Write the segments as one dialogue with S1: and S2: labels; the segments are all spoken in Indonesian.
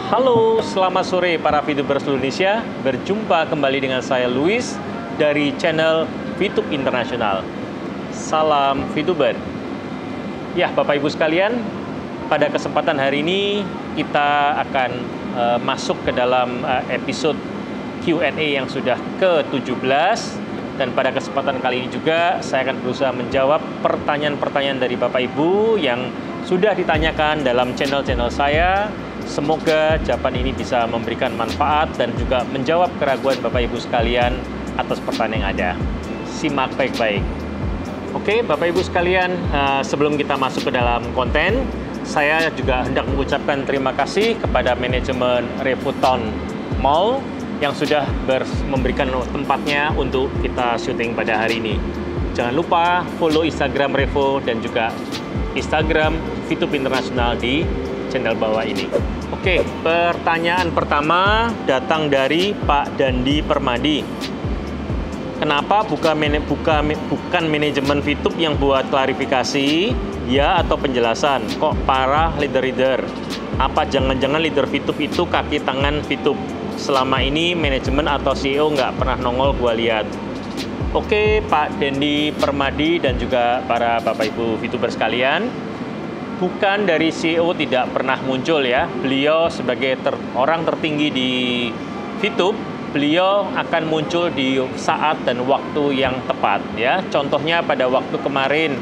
S1: Halo, selamat sore para VTuber seluruh Indonesia. Berjumpa kembali dengan saya Luis dari channel VTube Internasional. Salam VTuber. Ya, Bapak Ibu sekalian, pada kesempatan hari ini kita akan masuk ke dalam episode Q&A yang sudah ke-17. Dan pada kesempatan kali ini juga saya akan berusaha menjawab pertanyaan-pertanyaan dari Bapak Ibu yang sudah ditanyakan dalam channel-channel saya. Semoga jawaban ini bisa memberikan manfaat dan juga menjawab keraguan Bapak Ibu sekalian atas pertanyaan yang ada. Simak baik-baik. Oke, Bapak Ibu sekalian, sebelum kita masuk ke dalam konten, saya juga hendak mengucapkan terima kasih kepada manajemen Revoton Mall yang sudah memberikan tempatnya untuk kita syuting pada hari ini. Jangan lupa follow Instagram Revo dan juga Instagram VTube Internasional di channel bawah ini. Oke, pertanyaan pertama datang dari Pak Dandi Permadi. Kenapa bukan manajemen VTube yang buat klarifikasi, ya atau penjelasan? Kok para leader-leader? Apa jangan-jangan leader VTube itu kaki tangan VTube? Selama ini manajemen atau CEO nggak pernah nongol gua lihat. Oke, Pak Dandi Permadi dan juga para Bapak Ibu VTuber sekalian, bukan dari CEO tidak pernah muncul ya. Beliau sebagai orang tertinggi di VTube, beliau akan muncul di saat dan waktu yang tepat ya. Contohnya pada waktu kemarin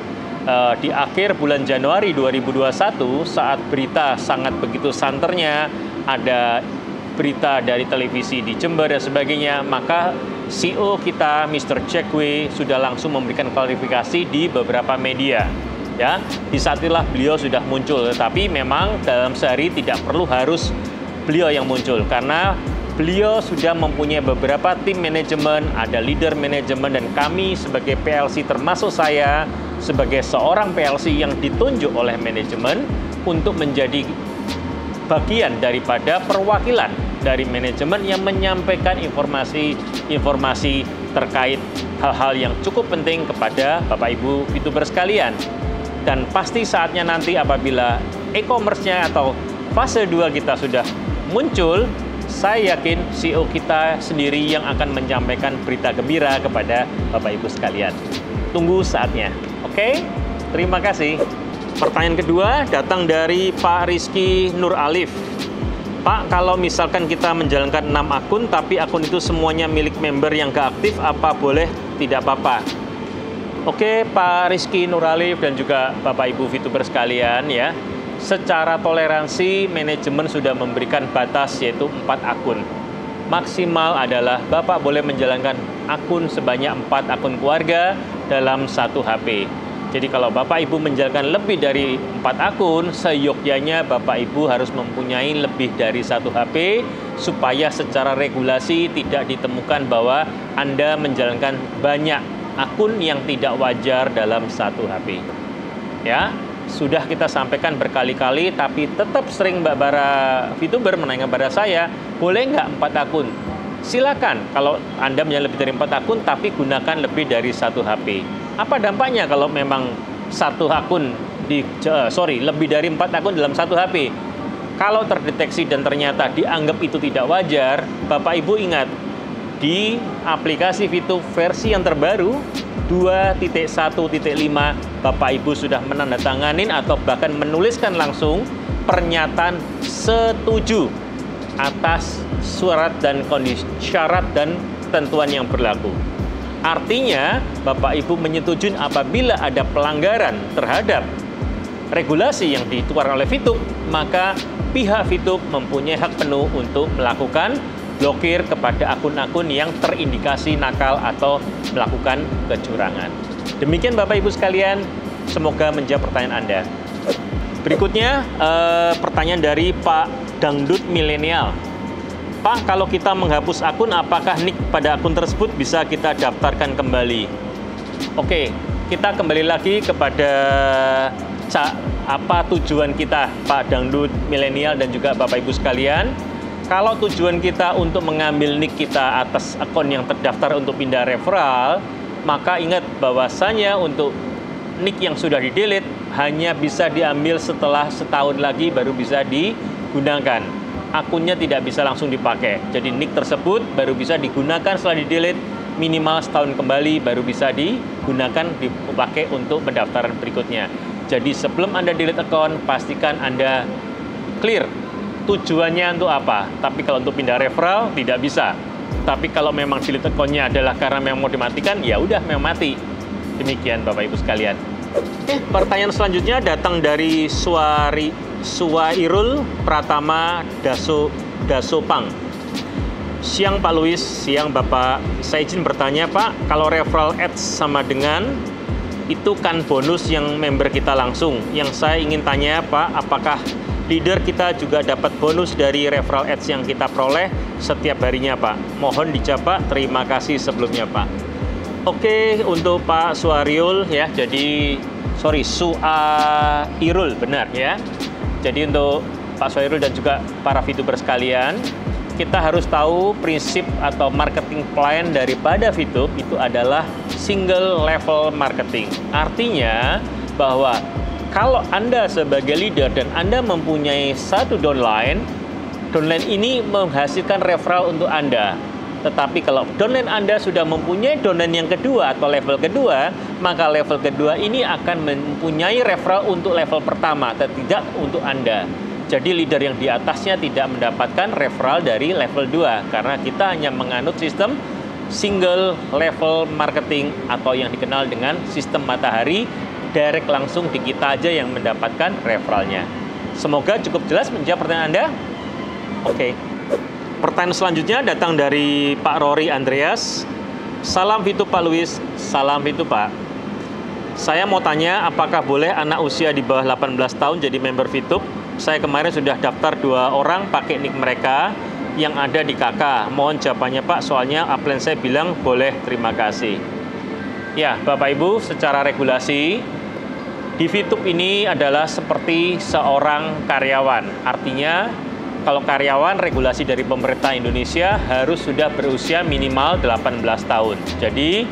S1: di akhir bulan Januari 2021 saat berita sangat begitu santernya, ada berita dari televisi di Jember dan sebagainya, maka CEO kita Mr. Jack Wei sudah langsung memberikan klarifikasi di beberapa media. Ya, di saat itulah beliau sudah muncul, tetapi memang dalam sehari tidak perlu harus beliau yang muncul karena beliau sudah mempunyai beberapa tim manajemen, ada leader manajemen, dan kami sebagai PLC termasuk saya sebagai seorang PLC yang ditunjuk oleh manajemen untuk menjadi bagian daripada perwakilan dari manajemen yang menyampaikan informasi terkait hal-hal yang cukup penting kepada Bapak Ibu VTuber sekalian. Dan pasti saatnya nanti apabila e-commerce-nya atau fase 2 kita sudah muncul, saya yakin CEO kita sendiri yang akan menyampaikan berita gembira kepada Bapak Ibu sekalian. Tunggu saatnya. Oke? Terima kasih. Pertanyaan kedua datang dari Pak Rizky Nur Alif. Pak, kalau misalkan kita menjalankan 6 akun, tapi akun itu semuanya milik member yang gak aktif, apa boleh? Tidak apa-apa. Oke, Pak Rizky Nuralif dan juga Bapak Ibu VTuber sekalian ya, secara toleransi manajemen sudah memberikan batas yaitu 4 akun. Maksimal adalah Bapak boleh menjalankan akun sebanyak 4 akun keluarga dalam satu HP. Jadi kalau Bapak Ibu menjalankan lebih dari 4 akun, seyogyanya Bapak Ibu harus mempunyai lebih dari satu HP supaya secara regulasi tidak ditemukan bahwa Anda menjalankan banyak akun yang tidak wajar dalam satu HP. Ya, sudah kita sampaikan berkali-kali, tapi tetap sering para VTuber menanyakan pada saya, boleh nggak 4 akun? Silakan, kalau Anda punya lebih dari 4 akun, tapi gunakan lebih dari satu HP. Apa dampaknya kalau memang lebih dari 4 akun dalam satu HP? Kalau terdeteksi dan ternyata dianggap itu tidak wajar, Bapak Ibu ingat, di aplikasi VTube versi yang terbaru 2.1.5 Bapak Ibu sudah menandatanganin atau bahkan menuliskan langsung pernyataan setuju atas syarat dan ketentuan yang berlaku. Artinya Bapak Ibu menyetujui apabila ada pelanggaran terhadap regulasi yang dikeluarkan oleh VTube, maka pihak VTube mempunyai hak penuh untuk melakukan blokir kepada akun-akun yang terindikasi nakal atau melakukan kecurangan. Demikian Bapak Ibu sekalian, semoga menjawab pertanyaan Anda. Berikutnya pertanyaan dari Pak Dangdut Milenial. Pak, kalau kita menghapus akun, apakah nick pada akun tersebut bisa kita daftarkan kembali? Oke, kita kembali lagi kepada apa tujuan kita, Pak Dangdut Milenial dan juga Bapak Ibu sekalian. Kalau tujuan kita untuk mengambil nick kita atas akun yang terdaftar untuk pindah referral, maka ingat bahwasanya untuk nick yang sudah di-delete hanya bisa diambil setelah setahun lagi baru bisa digunakan. akunnya tidak bisa langsung dipakai. Jadi nick tersebut baru bisa digunakan setelah di-delete, minimal setahun kembali baru bisa digunakan, dipakai untuk pendaftaran berikutnya. Jadi sebelum Anda delete account, pastikan Anda clear tujuannya untuk apa. Tapi kalau untuk pindah referral, tidak bisa. Tapi kalau memang delete account-nya adalah karena memang mau dimatikan, ya udah memang mati. Demikian Bapak Ibu sekalian. Pertanyaan selanjutnya datang dari Suwairul Pratama Dasopang. Siang Pak Louis, siang Bapak. Saya izin bertanya Pak, kalau referral ads sama dengan itu kan bonus yang member kita langsung. Yang saya ingin tanya Pak, apakah leader kita juga dapat bonus dari referral ads yang kita peroleh setiap harinya Pak? Mohon dijawab, terima kasih sebelumnya Pak. Oke, untuk Pak Suariul ya, jadi Suairul benar ya. Jadi untuk Pak Suairul dan juga para VTuber sekalian, kita harus tahu prinsip atau marketing plan daripada VTube itu adalah single level marketing. Artinya bahwa kalau Anda sebagai leader dan Anda mempunyai satu downline ini menghasilkan referral untuk Anda. Tetapi kalau downline Anda sudah mempunyai downline yang kedua atau level kedua, maka level kedua ini akan mempunyai referral untuk level pertama, tidak untuk Anda. Jadi leader yang di atasnya tidak mendapatkan referral dari level 2 karena kita hanya menganut sistem single level marketing atau yang dikenal dengan sistem matahari, direct langsung di kita aja yang mendapatkan referralnya. Semoga cukup jelas menjawab pertanyaan Anda. Oke. Pertanyaan selanjutnya datang dari Pak Rory Andreas. Salam VTube Pak Louis, salam VTube Pak. Saya mau tanya apakah boleh anak usia di bawah 18 tahun jadi member VTube? Saya kemarin sudah daftar 2 orang pakai nick mereka yang ada di KK. Mohon jawabannya Pak, soalnya upline saya bilang boleh, terima kasih. Ya, Bapak Ibu, secara regulasi, di VTube ini adalah seperti seorang karyawan. Artinya, kalau karyawan, regulasi dari pemerintah Indonesia harus sudah berusia minimal 18 tahun. Jadi,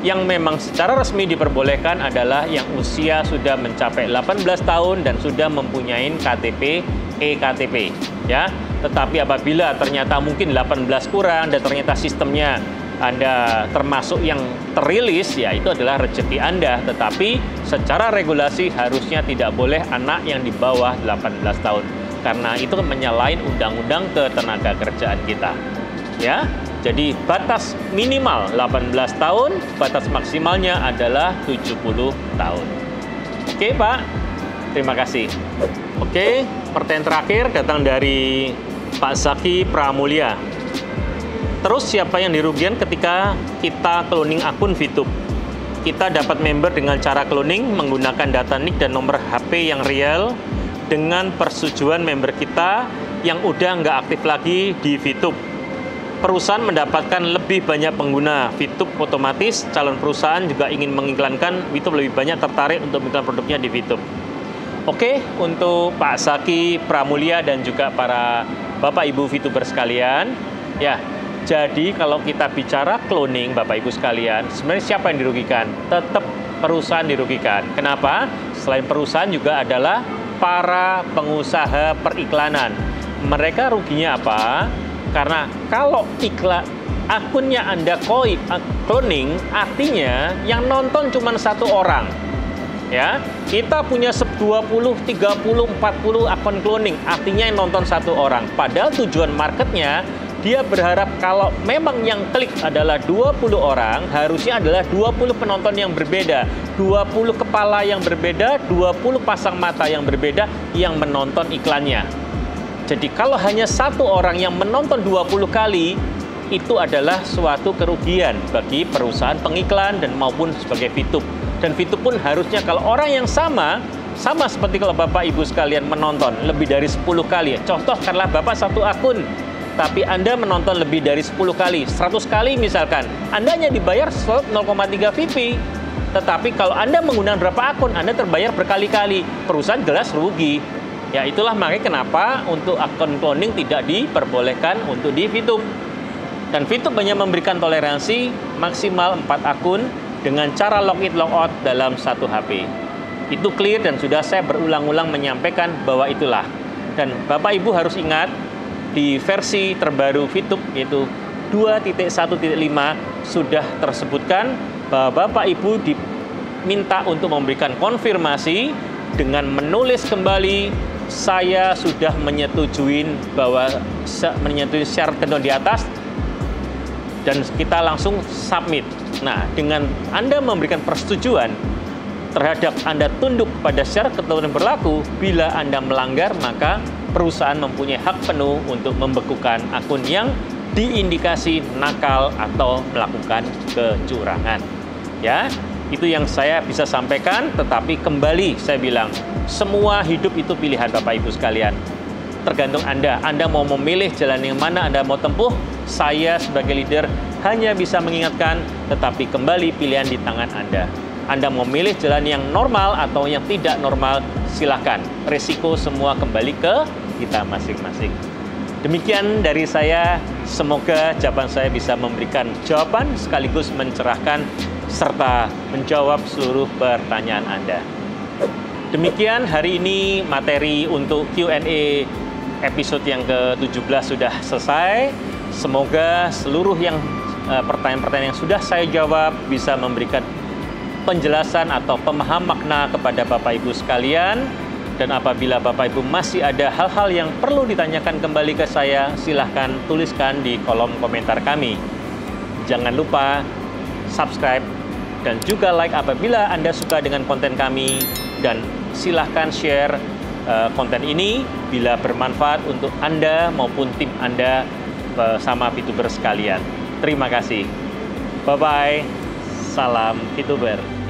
S1: yang memang secara resmi diperbolehkan adalah yang usia sudah mencapai 18 tahun dan sudah mempunyai KTP, e-KTP. Ya. Tetapi apabila ternyata mungkin 18 kurang dan ternyata sistemnya Anda termasuk yang terilis, ya itu adalah rezeki Anda. Tetapi secara regulasi harusnya tidak boleh anak yang di bawah 18 tahun. Karena itu menyalahi undang-undang ketenagakerjaan kita. Ya. Jadi batas minimal 18 tahun, batas maksimalnya adalah 70 tahun. Oke Pak, terima kasih. Oke, pertanyaan terakhir datang dari Pak Zaki Pramulya. Terus siapa yang dirugikan ketika kita cloning akun VTube? Kita dapat member dengan cara cloning menggunakan data nick dan nomor HP yang real dengan persetujuan member kita yang udah nggak aktif lagi di VTube. Perusahaan mendapatkan lebih banyak pengguna VTube, otomatis calon perusahaan juga ingin mengiklankan VTube lebih banyak tertarik untuk mengiklan produknya di VTube. Oke, untuk Pak Zaki Pramulya dan juga para Bapak Ibu VTuber sekalian, ya, jadi kalau kita bicara cloning Bapak Ibu sekalian, sebenarnya siapa yang dirugikan? Tetap perusahaan dirugikan. Kenapa? Selain perusahaan juga adalah para pengusaha periklanan. Mereka ruginya apa? Karena kalau akunnya Anda cloning, artinya yang nonton cuma 1 orang. Ya, kita punya 20, 30, 40 akun cloning, artinya yang nonton 1 orang. Padahal tujuan marketnya, dia berharap kalau memang yang klik adalah 20 orang, harusnya adalah 20 penonton yang berbeda, 20 kepala yang berbeda, 20 pasang mata yang berbeda yang menonton iklannya. Jadi kalau hanya 1 orang yang menonton 20 kali, itu adalah suatu kerugian bagi perusahaan pengiklan dan maupun sebagai VTube. Dan VTube pun harusnya kalau orang yang sama seperti kalau Bapak Ibu sekalian menonton lebih dari 10 kali. Contoh karena Bapak 1 akun, tapi Anda menonton lebih dari 10 kali, 100 kali misalkan, Anda hanya dibayar 0,3 VP. Tetapi kalau Anda menggunakan berapa akun, Anda terbayar berkali-kali. Perusahaan jelas rugi. Ya itulah makanya kenapa untuk akun cloning tidak diperbolehkan untuk di VTube. Dan VTube hanya memberikan toleransi maksimal 4 akun dengan cara login logout dalam 1 HP. Itu clear dan sudah saya berulang-ulang menyampaikan bahwa itulah. Dan Bapak Ibu harus ingat, di versi terbaru VTube yaitu 2.1.5 sudah tersebutkan bahwa Bapak Ibu diminta untuk memberikan konfirmasi dengan menulis kembali saya sudah menyetujui syarat ketentuan di atas, dan kita langsung submit. Nah, dengan Anda memberikan persetujuan terhadap Anda tunduk pada syarat ketentuan yang berlaku, bila Anda melanggar maka perusahaan mempunyai hak penuh untuk membekukan akun yang diindikasi nakal atau melakukan kecurangan. Ya, itu yang saya bisa sampaikan, tetapi kembali saya bilang, semua hidup itu pilihan Bapak Ibu sekalian. Tergantung Anda mau memilih jalan yang mana Anda mau tempuh. Saya sebagai leader hanya bisa mengingatkan, tetapi kembali pilihan di tangan Anda. Anda mau memilih jalan yang normal atau yang tidak normal, silahkan. Risiko semua kembali ke kita masing-masing. Demikian dari saya, semoga jawaban saya bisa memberikan jawaban sekaligus mencerahkan serta menjawab seluruh pertanyaan Anda. Demikian hari ini materi untuk Q&A episode yang ke-17 sudah selesai. Semoga seluruh pertanyaan-pertanyaan yang sudah saya jawab bisa memberikan penjelasan atau pemahaman makna kepada Bapak Ibu sekalian. Dan apabila Bapak Ibu masih ada hal-hal yang perlu ditanyakan kembali ke saya, silahkan tuliskan di kolom komentar kami. Jangan lupa subscribe dan juga like apabila Anda suka dengan konten kami. Dan silahkan share konten ini bila bermanfaat untuk Anda maupun tim Anda bersama VTuber sekalian. Terima kasih. Bye-bye. Salam VTuber.